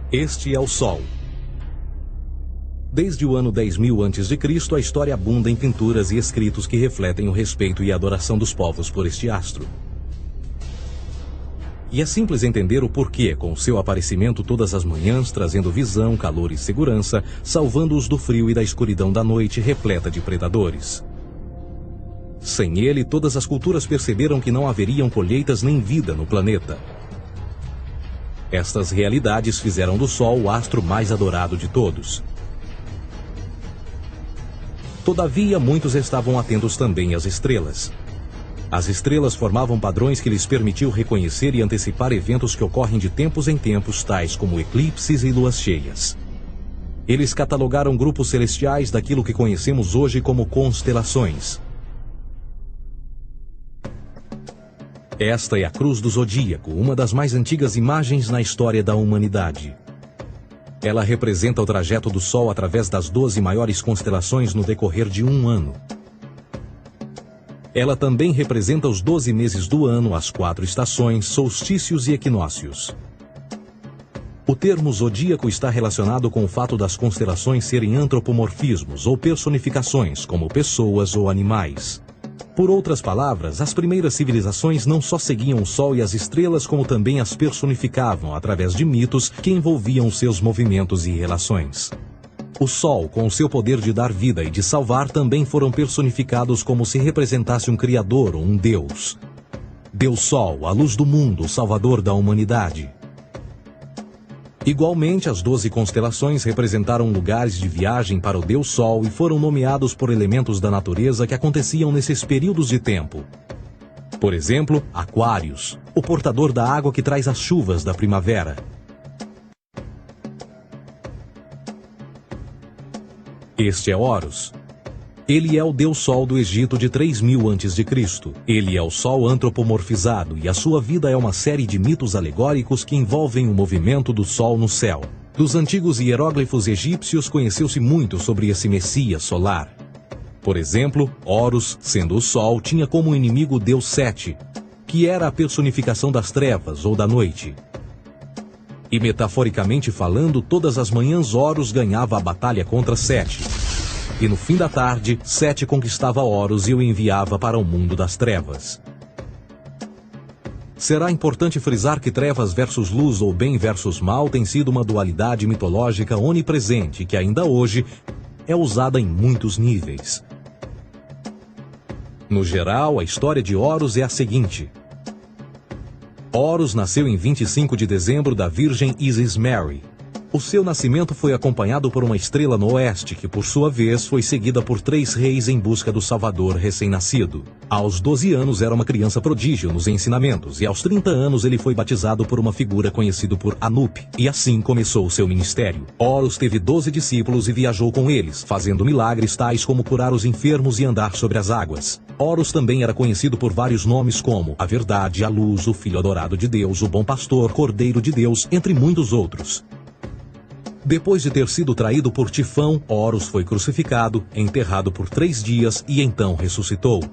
Este é o Sol. Desde o ano 10.000 a.C., a história abunda em pinturas e escritos que refletem o respeito e a adoração dos povos por este astro. E é simples entender o porquê, com seu aparecimento todas as manhãs, trazendo visão, calor e segurança, salvando-os do frio e da escuridão da noite repleta de predadores. Sem ele, todas as culturas perceberam que não haveriam colheitas nem vida no planeta. Estas realidades fizeram do Sol o astro mais adorado de todos. Todavia, muitos estavam atentos também às estrelas. As estrelas formavam padrões que lhes permitiam reconhecer e antecipar eventos que ocorrem de tempos em tempos, tais como eclipses e luas cheias. Eles catalogaram grupos celestiais daquilo que conhecemos hoje como constelações. Esta é a Cruz do Zodíaco, uma das mais antigas imagens na história da humanidade. Ela representa o trajeto do Sol através das 12 maiores constelações no decorrer de um ano. Ela também representa os 12 meses do ano, as 4 estações, solstícios e equinócios. O termo zodíaco está relacionado com o fato das constelações serem antropomorfismos ou personificações, como pessoas ou animais. Por outras palavras, as primeiras civilizações não só seguiam o Sol e as estrelas, como também as personificavam através de mitos que envolviam seus movimentos e relações. O Sol, com o seu poder de dar vida e de salvar, também foram personificados como se representasse um criador ou um deus. Deus Sol, a luz do mundo, o salvador da humanidade. Igualmente, as 12 constelações representaram lugares de viagem para o Deus Sol e foram nomeados por elementos da natureza que aconteciam nesses períodos de tempo. Por exemplo, Aquários, o portador da água que traz as chuvas da primavera. Este é Horus. Ele é o Deus Sol do Egito de 3.000 a.C. Ele é o Sol antropomorfizado e a sua vida é uma série de mitos alegóricos que envolvem o movimento do Sol no céu. Dos antigos hieróglifos egípcios conheceu-se muito sobre esse Messias solar. Por exemplo, Horus, sendo o Sol, tinha como inimigo o Deus Sete, que era a personificação das trevas ou da noite. E metaforicamente falando, todas as manhãs Horus ganhava a batalha contra Sete. E no fim da tarde, Sete conquistava Horus e o enviava para o mundo das trevas. Será importante frisar que trevas versus luz ou bem versus mal tem sido uma dualidade mitológica onipresente que ainda hoje é usada em muitos níveis. No geral, a história de Horus é a seguinte. Horus nasceu em 25 de dezembro da Virgem Isis Mary. O seu nascimento foi acompanhado por uma estrela no oeste, que por sua vez foi seguida por 3 reis em busca do Salvador recém-nascido. Aos 12 anos era uma criança prodígio nos ensinamentos, e aos 30 anos ele foi batizado por uma figura conhecida por Anup, e assim começou o seu ministério. Horus teve 12 discípulos e viajou com eles, fazendo milagres tais como curar os enfermos e andar sobre as águas. Horus também era conhecido por vários nomes como a Verdade, a Luz, o Filho Adorado de Deus, o Bom Pastor, Cordeiro de Deus, entre muitos outros. Depois de ter sido traído por Tifão, Horus foi crucificado, enterrado por 3 dias e então ressuscitou.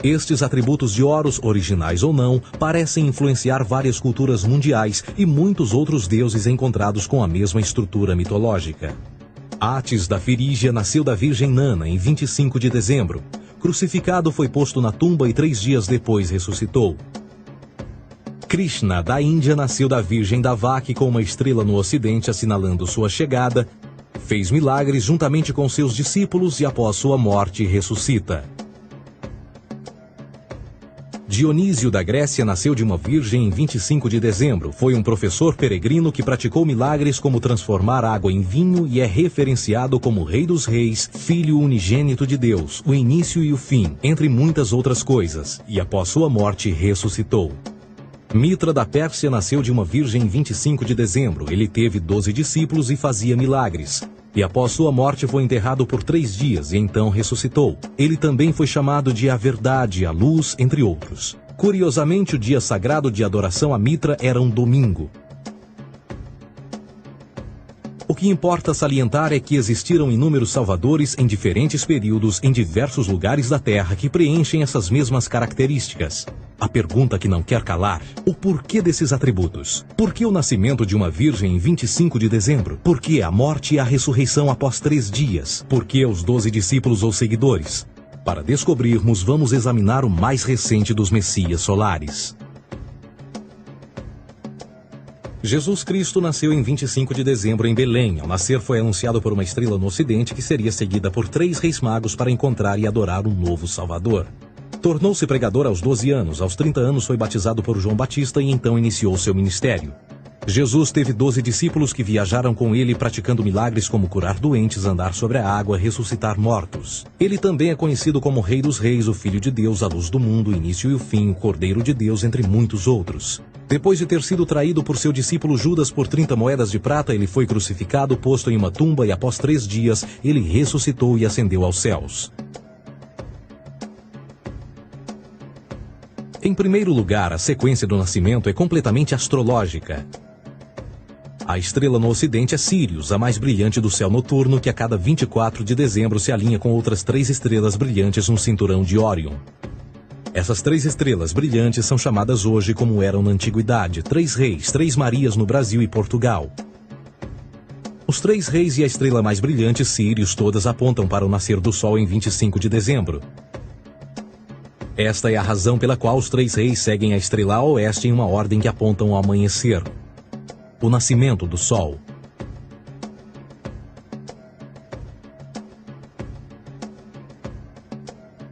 Estes atributos de Horus, originais ou não, parecem influenciar várias culturas mundiais e muitos outros deuses encontrados com a mesma estrutura mitológica. Atis da Firígia nasceu da Virgem Nana em 25 de dezembro. Crucificado, foi posto na tumba e 3 dias depois ressuscitou. Krishna, da Índia, nasceu da Virgem Davaki com uma estrela no ocidente assinalando sua chegada, fez milagres juntamente com seus discípulos e após sua morte ressuscita. Dionísio da Grécia nasceu de uma virgem em 25 de dezembro. Foi um professor peregrino que praticou milagres como transformar água em vinho e é referenciado como Rei dos Reis, Filho unigênito de Deus, o início e o fim, entre muitas outras coisas, e após sua morte ressuscitou. Mitra da Pérsia nasceu de uma virgem em 25 de dezembro. Ele teve 12 discípulos e fazia milagres. E após sua morte foi enterrado por 3 dias e então ressuscitou. Ele também foi chamado de a Verdade, a Luz, entre outros. Curiosamente, o dia sagrado de adoração a Mitra era um domingo. O que importa salientar é que existiram inúmeros salvadores em diferentes períodos em diversos lugares da Terra que preenchem essas mesmas características. A pergunta que não quer calar: o porquê desses atributos? Por que o nascimento de uma virgem em 25 de dezembro? Por que a morte e a ressurreição após 3 dias? Por que os 12 discípulos ou seguidores? Para descobrirmos, vamos examinar o mais recente dos Messias solares. Jesus Cristo nasceu em 25 de dezembro em Belém. Ao nascer foi anunciado por uma estrela no ocidente que seria seguida por 3 reis magos para encontrar e adorar um novo Salvador. Tornou-se pregador aos 12 anos. Aos 30 anos foi batizado por João Batista e então iniciou seu ministério. Jesus teve 12 discípulos que viajaram com ele praticando milagres como curar doentes, andar sobre a água, ressuscitar mortos. Ele também é conhecido como Rei dos Reis, o Filho de Deus, a luz do mundo, o início e o fim, o Cordeiro de Deus, entre muitos outros. Depois de ter sido traído por seu discípulo Judas por 30 moedas de prata, ele foi crucificado, posto em uma tumba e após 3 dias ele ressuscitou e ascendeu aos céus. Em primeiro lugar, a sequência do nascimento é completamente astrológica. A estrela no ocidente é Sírius, a mais brilhante do céu noturno, que a cada 24 de dezembro se alinha com outras 3 estrelas brilhantes no cinturão de Órion. Essas 3 estrelas brilhantes são chamadas hoje, como eram na antiguidade, 3 reis, 3 Marias no Brasil e Portugal. Os 3 reis e a estrela mais brilhante, Sírius, todas apontam para o nascer do Sol em 25 de dezembro. Esta é a razão pela qual os 3 reis seguem a estrela a oeste em uma ordem que apontam ao amanhecer. O nascimento do Sol.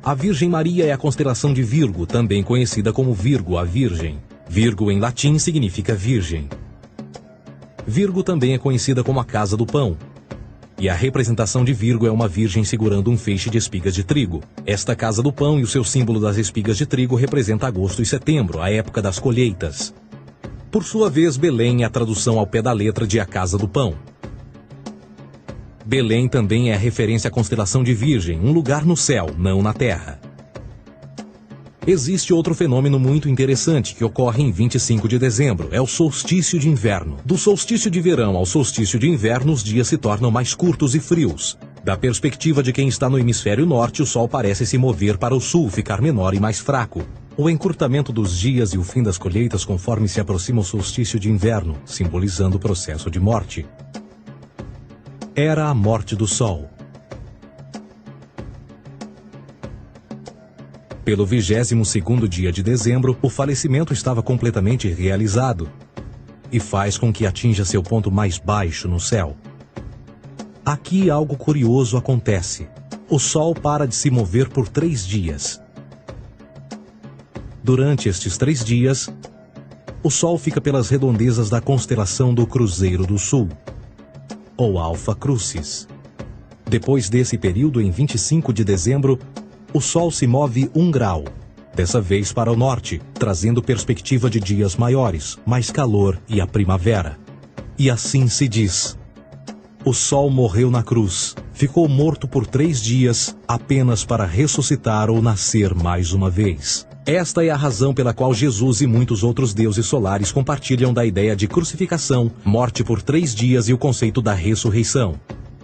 A Virgem Maria é a constelação de Virgo, também conhecida como Virgo, a Virgem. Virgo em latim significa virgem. Virgo também é conhecida como a Casa do Pão. E a representação de Virgo é uma virgem segurando um feixe de espigas de trigo. Esta Casa do Pão e o seu símbolo das espigas de trigo representa agosto e setembro, a época das colheitas. Por sua vez, Belém é a tradução ao pé da letra de A Casa do Pão. Belém também é a referência à constelação de Virgem, um lugar no céu, não na terra. Existe outro fenômeno muito interessante que ocorre em 25 de dezembro, é o solstício de inverno. Do solstício de verão ao solstício de inverno, os dias se tornam mais curtos e frios. Da perspectiva de quem está no hemisfério norte, o Sol parece se mover para o sul, ficar menor e mais fraco. O encurtamento dos dias e o fim das colheitas conforme se aproxima o solstício de inverno, simbolizando o processo de morte. Era a morte do Sol. Pelo 22º dia de dezembro, o falecimento estava completamente realizado e faz com que atinja seu ponto mais baixo no céu. Aqui algo curioso acontece. O Sol para de se mover por 3 dias. Durante estes 3 dias, o Sol fica pelas redondezas da constelação do Cruzeiro do Sul, ou Alfa Crucis. Depois desse período, em 25 de dezembro, o Sol se move 1 grau, dessa vez para o norte, trazendo perspectiva de dias maiores, mais calor e a primavera. E assim se diz: o Sol morreu na cruz, ficou morto por 3 dias, apenas para ressuscitar ou nascer mais uma vez. Esta é a razão pela qual Jesus e muitos outros deuses solares compartilham da ideia de crucificação, morte por 3 dias e o conceito da ressurreição.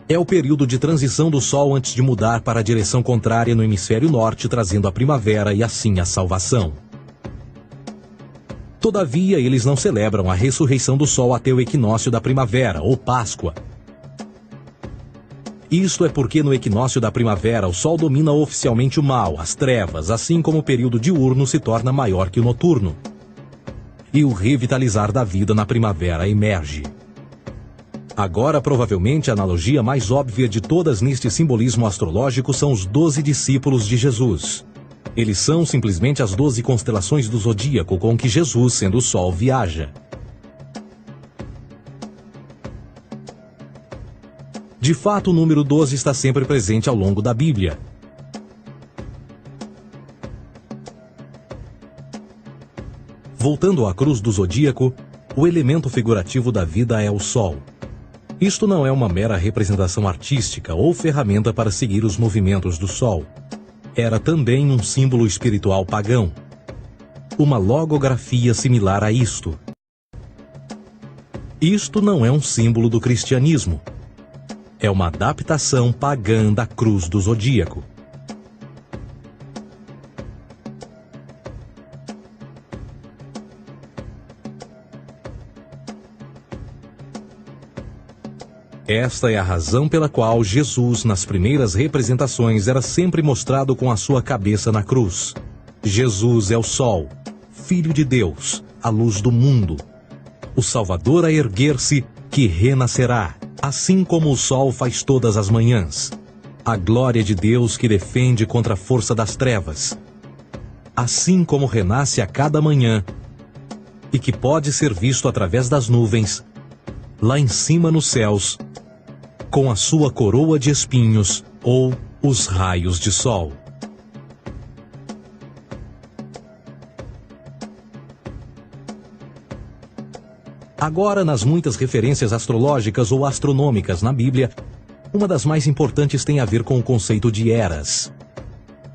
É o período de transição do Sol antes de mudar para a direção contrária no hemisfério norte, trazendo a primavera e assim a salvação. Todavia, eles não celebram a ressurreição do Sol até o equinócio da primavera, ou Páscoa. Isto é porque no equinócio da primavera o Sol domina oficialmente o mal, as trevas, assim como o período diurno se torna maior que o noturno. E o revitalizar da vida na primavera emerge. Agora, provavelmente, a analogia mais óbvia de todas neste simbolismo astrológico são os 12 discípulos de Jesus. Eles são simplesmente as 12 constelações do zodíaco com que Jesus, sendo o Sol, viaja. De fato, o número 12 está sempre presente ao longo da Bíblia. Voltando à cruz do zodíaco, o elemento figurativo da vida é o Sol. Isto não é uma mera representação artística ou ferramenta para seguir os movimentos do Sol. Era também um símbolo espiritual pagão. Uma logografia similar a isto. Isto não é um símbolo do cristianismo. É uma adaptação pagã da cruz do zodíaco. Esta é a razão pela qual Jesus, nas primeiras representações, era sempre mostrado com a sua cabeça na cruz. Jesus é o Sol, Filho de Deus, a luz do mundo. O Salvador a erguer-se, que renascerá, assim como o sol faz todas as manhãs. A glória de Deus que defende contra a força das trevas. Assim como renasce a cada manhã, e que pode ser visto através das nuvens, lá em cima nos céus, com a sua coroa de espinhos ou os raios de sol. Agora, nas muitas referências astrológicas ou astronômicas na Bíblia, uma das mais importantes tem a ver com o conceito de eras.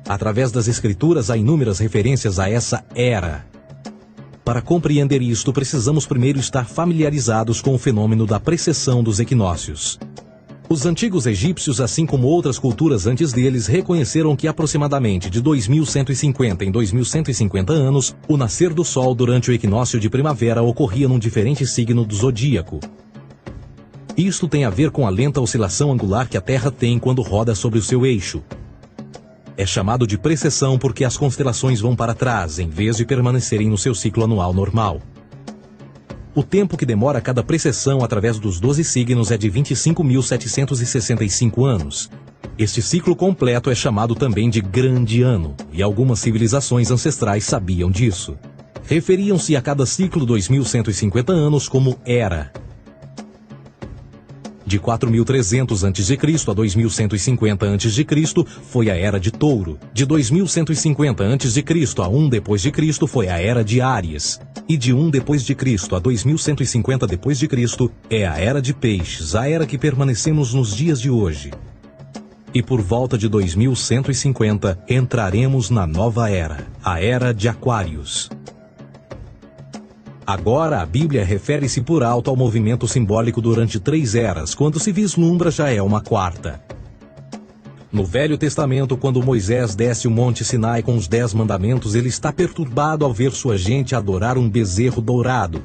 Através das Escrituras há inúmeras referências a essa era. Para compreender isto, precisamos primeiro estar familiarizados com o fenômeno da precessão dos equinócios. Os antigos egípcios, assim como outras culturas antes deles, reconheceram que aproximadamente de 2150 em 2150 anos, o nascer do Sol durante o equinócio de primavera ocorria num diferente signo do zodíaco. Isto tem a ver com a lenta oscilação angular que a Terra tem quando roda sobre o seu eixo. É chamado de precessão porque as constelações vão para trás, em vez de permanecerem no seu ciclo anual normal. O tempo que demora cada precessão através dos 12 signos é de 25.765 anos. Este ciclo completo é chamado também de Grande Ano, e algumas civilizações ancestrais sabiam disso. Referiam-se a cada ciclo 2.150 anos como Era. De 4.300 a.C. a 2.150 a.C. foi a Era de Touro. De 2.150 a.C. a 1 d.C. foi a Era de Áries. E de 1 d.C. a 2.150 d.C. é a Era de Peixes, a era que permanecemos nos dias de hoje. E por volta de 2150 entraremos na nova era, a Era de Aquários. Agora, a Bíblia refere-se por alto ao movimento simbólico durante 3 eras, quando se vislumbra já é uma quarta. No Velho Testamento, quando Moisés desce o Monte Sinai com os 10 mandamentos, ele está perturbado ao ver sua gente adorar um bezerro dourado.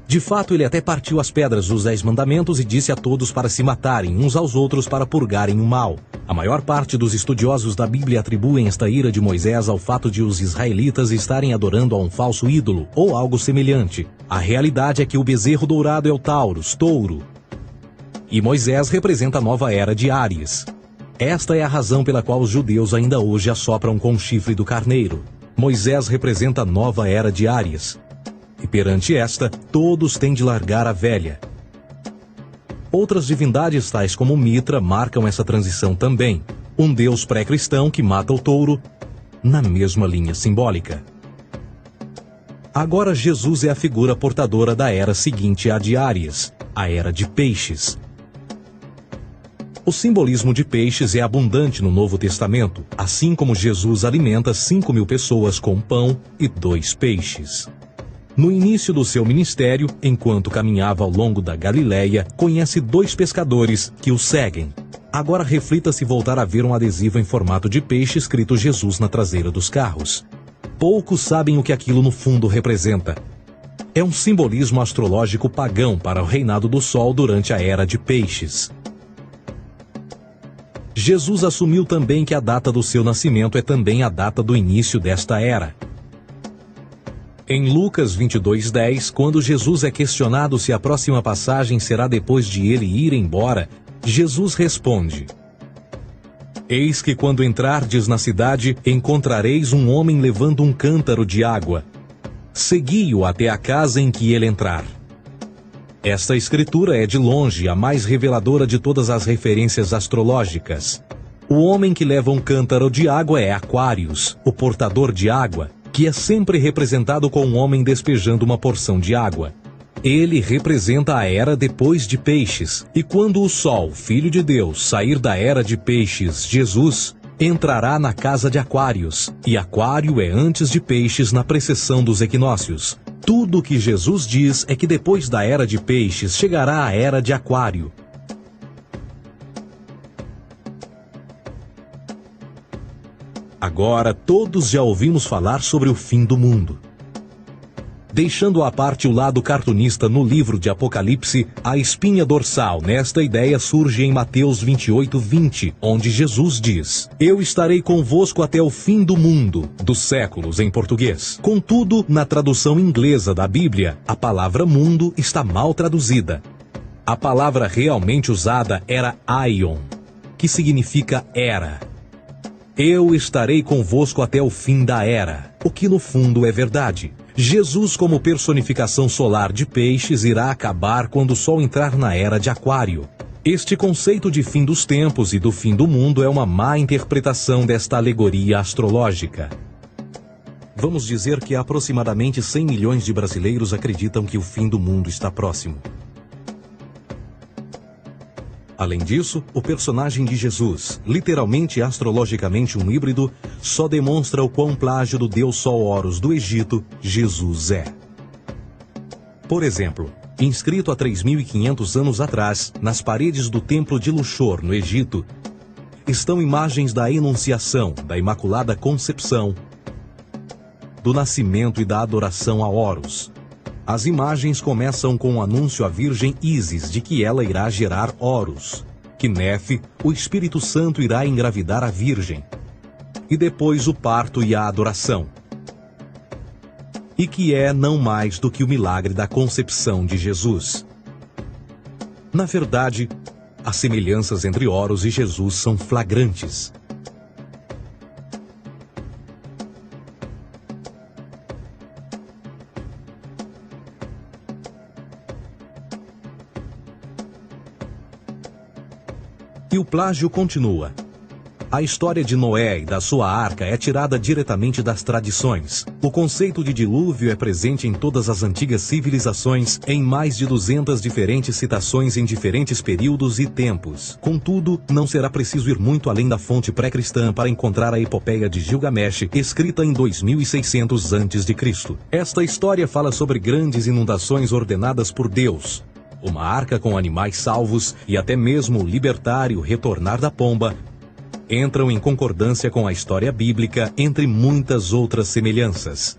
De fato, ele até partiu as pedras dos 10 mandamentos e disse a todos para se matarem uns aos outros para purgarem o mal. A maior parte dos estudiosos da Bíblia atribuem esta ira de Moisés ao fato de os israelitas estarem adorando a um falso ídolo, ou algo semelhante. A realidade é que o bezerro dourado é o Taurus, touro. E Moisés representa a nova era de Áries. Esta é a razão pela qual os judeus ainda hoje assopram com o chifre do carneiro. Moisés representa a nova era de Áries. E perante esta, todos têm de largar a velha. Outras divindades, tais como Mitra, marcam essa transição também. Um deus pré-cristão que mata o touro, na mesma linha simbólica. Agora Jesus é a figura portadora da era seguinte à de Áries, a era de Peixes. O simbolismo de peixes é abundante no Novo Testamento, assim como Jesus alimenta 5.000 pessoas com pão e 2 peixes. No início do seu ministério, enquanto caminhava ao longo da Galileia, conhece 2 pescadores que o seguem. Agora reflita se voltar a ver um adesivo em formato de peixe escrito Jesus na traseira dos carros. Poucos sabem o que aquilo no fundo representa. É um simbolismo astrológico pagão para o reinado do Sol durante a Era de Peixes. Jesus assumiu também que a data do seu nascimento é também a data do início desta era. Em Lucas 22:10, quando Jesus é questionado se a próxima passagem será depois de ele ir embora, Jesus responde: Eis que quando entrardes na cidade, encontrareis um homem levando um cântaro de água. Segui-o até a casa em que ele entrar. Esta escritura é de longe a mais reveladora de todas as referências astrológicas. O homem que leva um cântaro de água é Aquários, o portador de água, que é sempre representado com um homem despejando uma porção de água. Ele representa a era depois de Peixes, e quando o Sol, Filho de Deus, sair da era de Peixes, Jesus, entrará na casa de Aquários, e Aquário é antes de Peixes na precessão dos equinócios. Tudo o que Jesus diz é que depois da era de peixes chegará a era de aquário. Agora todos já ouvimos falar sobre o fim do mundo. Deixando à parte o lado cartunista no livro de Apocalipse, a espinha dorsal nesta ideia surge em Mateus 28:20, onde Jesus diz: Eu estarei convosco até o fim do mundo, dos séculos em português. Contudo, na tradução inglesa da Bíblia, a palavra mundo está mal traduzida. A palavra realmente usada era aion, que significa era. Eu estarei convosco até o fim da era, o que no fundo é verdade. Jesus, como personificação solar de peixes, irá acabar quando o Sol entrar na era de aquário. Este conceito de fim dos tempos e do fim do mundo é uma má interpretação desta alegoria astrológica. Vamos dizer que aproximadamente 100 milhões de brasileiros acreditam que o fim do mundo está próximo. Além disso, o personagem de Jesus, literalmente e astrologicamente um híbrido, só demonstra o quão plágio do deus Sol Horus do Egito, Jesus é. Por exemplo, inscrito há 3.500 anos atrás, nas paredes do templo de Luxor, no Egito, estão imagens da Enunciação, da Imaculada Concepção, do nascimento e da adoração a Horus. As imagens começam com o anúncio à Virgem Ísis de que ela irá gerar Horus, que Nefe, o Espírito Santo, irá engravidar a Virgem, e depois o parto e a adoração, e que é não mais do que o milagre da concepção de Jesus. Na verdade, as semelhanças entre Horus e Jesus são flagrantes. E o plágio continua. A história de Noé e da sua arca é tirada diretamente das tradições. O conceito de dilúvio é presente em todas as antigas civilizações, em mais de 200 diferentes citações em diferentes períodos e tempos. Contudo, não será preciso ir muito além da fonte pré-cristã para encontrar a epopeia de Gilgamesh, escrita em 2600 a.C. Esta história fala sobre grandes inundações ordenadas por Deus, uma arca com animais salvos e até mesmo o libertário retornar da pomba, entram em concordância com a história bíblica, entre muitas outras semelhanças.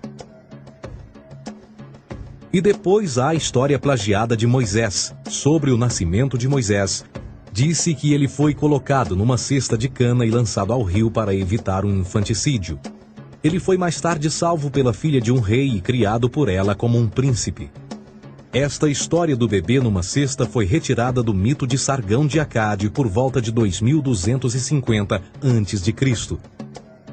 E depois há a história plagiada de Moisés. Sobre o nascimento de Moisés, disse que ele foi colocado numa cesta de cana e lançado ao rio para evitar um infanticídio. Ele foi mais tarde salvo pela filha de um rei e criado por ela como um príncipe. Esta história do bebê numa cesta foi retirada do mito de Sargão de Acade por volta de 2250 a.C.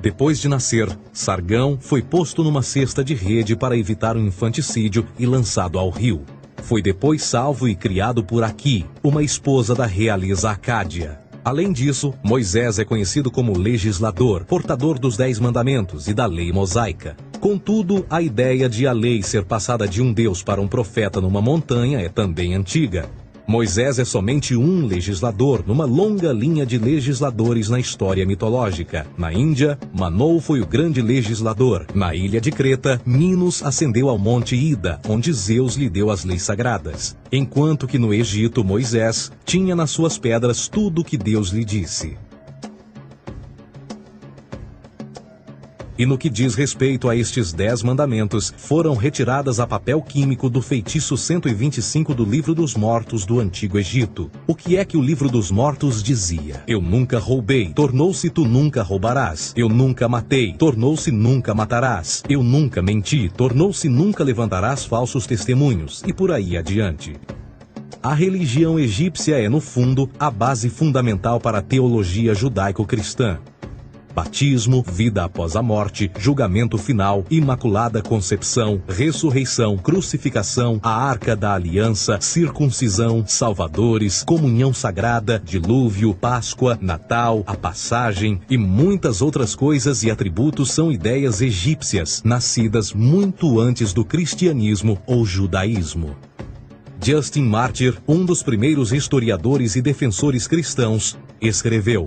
Depois de nascer, Sargão foi posto numa cesta de rede para evitar um infanticídio e lançado ao rio. Foi depois salvo e criado por Aqui, uma esposa da realeza Acádia. Além disso, Moisés é conhecido como legislador, portador dos 10 mandamentos e da lei mosaica. Contudo, a ideia de a lei ser passada de um deus para um profeta numa montanha é também antiga. Moisés é somente um legislador numa longa linha de legisladores na história mitológica. Na Índia, Manoa foi o grande legislador. Na ilha de Creta, Minos ascendeu ao monte Ida, onde Zeus lhe deu as leis sagradas. Enquanto que no Egito, Moisés tinha nas suas pedras tudo o que Deus lhe disse. E no que diz respeito a estes 10 mandamentos, foram retiradas a papel químico do feitiço 125 do Livro dos Mortos do Antigo Egito. O que é que o Livro dos Mortos dizia? Eu nunca roubei, tornou-se tu nunca roubarás. Eu nunca matei, tornou-se nunca matarás. Eu nunca menti, tornou-se nunca levantarás falsos testemunhos, e por aí adiante. A religião egípcia é, no fundo, a base fundamental para a teologia judaico-cristã. Batismo, vida após a morte, julgamento final, imaculada concepção, ressurreição, crucificação, a arca da aliança, circuncisão, salvadores, comunhão sagrada, dilúvio, Páscoa, Natal, a passagem e muitas outras coisas e atributos são ideias egípcias, nascidas muito antes do cristianismo ou judaísmo. Justin Martyr, um dos primeiros historiadores e defensores cristãos, escreveu: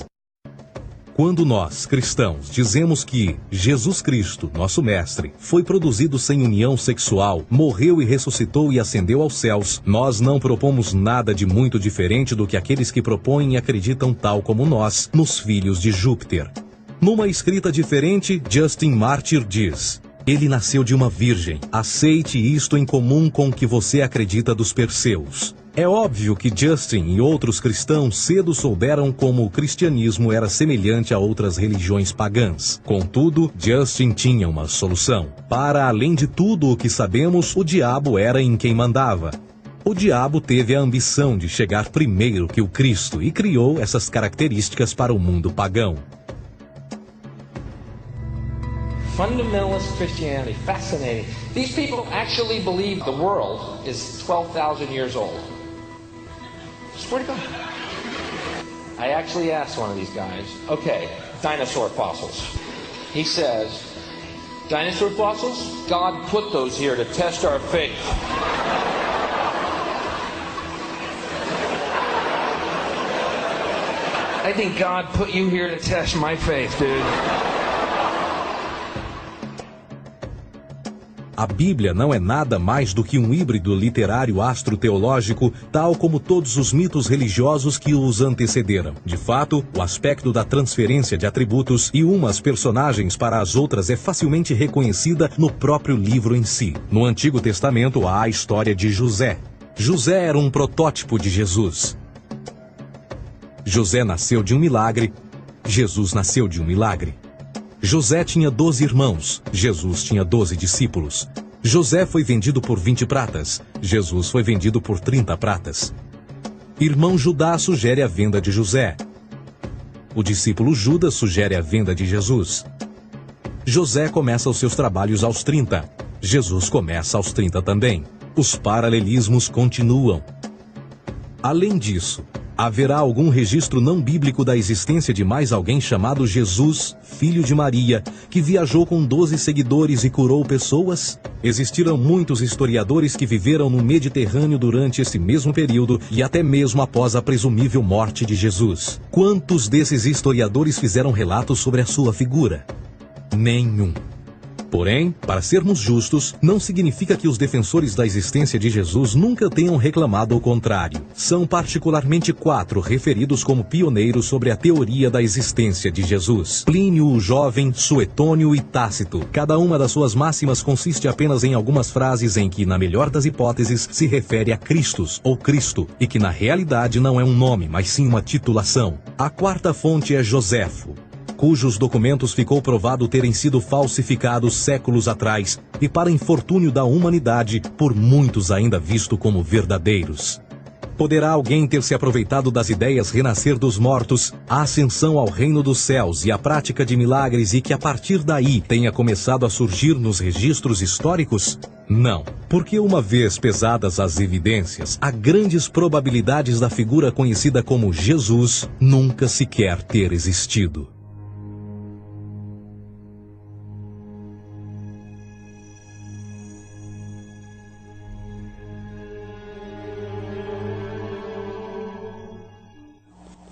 Quando nós, cristãos, dizemos que Jesus Cristo, nosso Mestre, foi produzido sem união sexual, morreu e ressuscitou e ascendeu aos céus, nós não propomos nada de muito diferente do que aqueles que propõem e acreditam tal como nós, nos filhos de Júpiter. Numa escrita diferente, Justin Martyr diz: ele nasceu de uma virgem. Aceite isto em comum com o que você acredita dos Perseus. É óbvio que Justin e outros cristãos cedo souberam como o cristianismo era semelhante a outras religiões pagãs. Contudo, Justin tinha uma solução. Para além de tudo o que sabemos, o diabo era em quem mandava. O diabo teve a ambição de chegar primeiro que o Cristo e criou essas características para o mundo pagão. Fundamentalist Christianity, fascinating. These people actually believe the world is 12,000 years old. Swear to God. I actually asked one of these guys, okay, dinosaur fossils. He says, dinosaur fossils? God put those here to test our faith. I think God put you here to test my faith, dude. A Bíblia não é nada mais do que um híbrido literário astro-teológico, tal como todos os mitos religiosos que os antecederam. De fato, o aspecto da transferência de atributos e umas personagens para as outras é facilmente reconhecida no próprio livro em si. No Antigo Testamento há a história de José. José era um protótipo de Jesus. José nasceu de um milagre, Jesus nasceu de um milagre. José tinha 12 irmãos, Jesus tinha 12 discípulos. José foi vendido por 20 pratas, Jesus foi vendido por 30 pratas. Irmão Judá sugere a venda de José. O discípulo Judas sugere a venda de Jesus. José começa os seus trabalhos aos 30, Jesus começa aos 30 também. Os paralelismos continuam. Além disso, haverá algum registro não bíblico da existência de mais alguém chamado Jesus, filho de Maria, que viajou com 12 seguidores e curou pessoas? Existiram muitos historiadores que viveram no Mediterrâneo durante esse mesmo período e até mesmo após a presumível morte de Jesus. Quantos desses historiadores fizeram relatos sobre a sua figura? Nenhum. Porém, para sermos justos, não significa que os defensores da existência de Jesus nunca tenham reclamado o contrário. São particularmente 4 referidos como pioneiros sobre a teoria da existência de Jesus: Plínio o Jovem, Suetônio e Tácito. Cada uma das suas máximas consiste apenas em algumas frases em que, na melhor das hipóteses, se refere a Christus ou Cristo, e que na realidade não é um nome, mas sim uma titulação. A 4ª fonte é Joséfo, cujos documentos ficou provado terem sido falsificados séculos atrás e, para infortúnio da humanidade, por muitos ainda visto como verdadeiros. Poderá alguém ter se aproveitado das ideias renascer dos mortos, a ascensão ao reino dos céus e a prática de milagres e que a partir daí tenha começado a surgir nos registros históricos? Não, porque uma vez pesadas as evidências, há grandes probabilidades da figura conhecida como Jesus nunca sequer ter existido.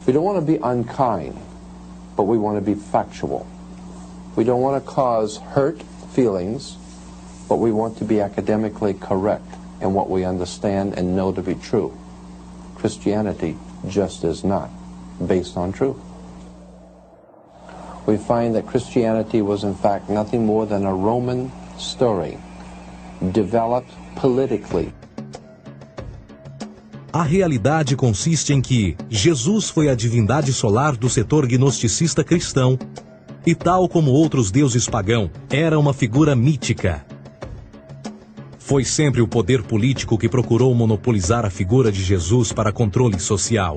We don't want to be unkind, but we want to be factual. We don't want to cause hurt feelings, but we want to be academically correct in what we understand and know to be true. Christianity just is not based on truth. We find that Christianity was in fact nothing more than a Roman story, developed politically. A realidade consiste em que Jesus foi a divindade solar do setor gnosticista cristão e, tal como outros deuses pagãos, era uma figura mítica. Foi sempre o poder político que procurou monopolizar a figura de Jesus para controle social.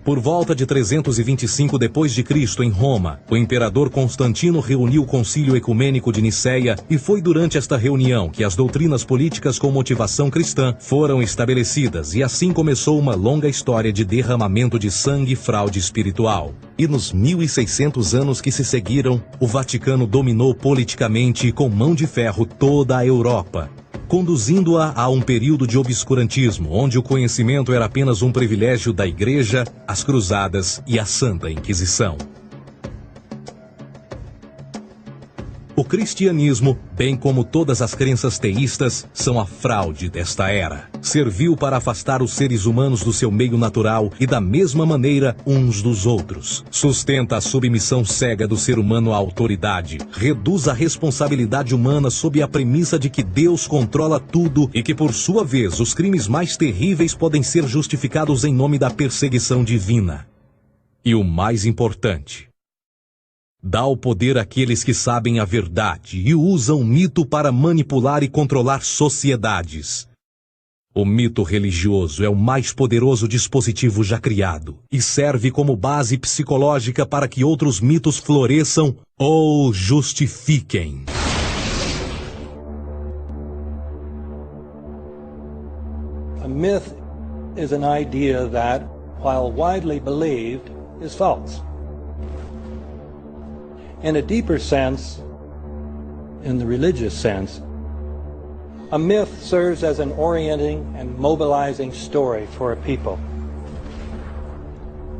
Por volta de 325 d.C., em Roma, o imperador Constantino reuniu o Concílio Ecumênico de Nicéia e foi durante esta reunião que as doutrinas políticas com motivação cristã foram estabelecidas e assim começou uma longa história de derramamento de sangue e fraude espiritual. E nos 1600 anos que se seguiram, o Vaticano dominou politicamente e com mão de ferro toda a Europa. conduzindo-a a um período de obscurantismo, onde o conhecimento era apenas um privilégio da Igreja, as Cruzadas e a Santa Inquisição. O cristianismo, bem como todas as crenças teístas, são a fraude desta era. Serviu para afastar os seres humanos do seu meio natural e da mesma maneira uns dos outros. Sustenta a submissão cega do ser humano à autoridade. Reduz a responsabilidade humana sob a premissa de que Deus controla tudo e que, por sua vez, os crimes mais terríveis podem ser justificados em nome da perseguição divina. E o mais importante, dá o poder àqueles que sabem a verdade e usam o mito para manipular e controlar sociedades. O mito religioso é o mais poderoso dispositivo já criado e serve como base psicológica para que outros mitos floresçam ou justifiquem. A myth is an idea that, while widely believed, is false. In a deeper sense, in the religious sense, a myth serves as an orienting and mobilizing story for a people.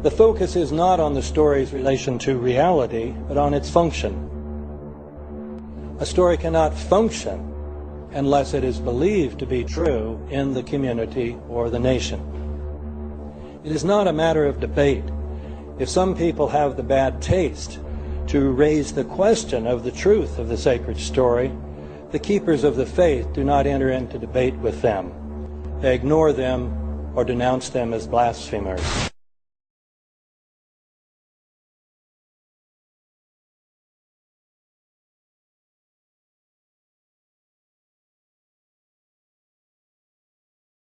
The focus is not on the story's relation to reality, but on its function. A story cannot function unless it is believed to be true in the community or the nation. It is not a matter of debate. If some people have the bad taste to raise the question of the truth of the sacred story, the keepers of the faith do not enter into debate with them. They ignore them or denounce them as blasphemers.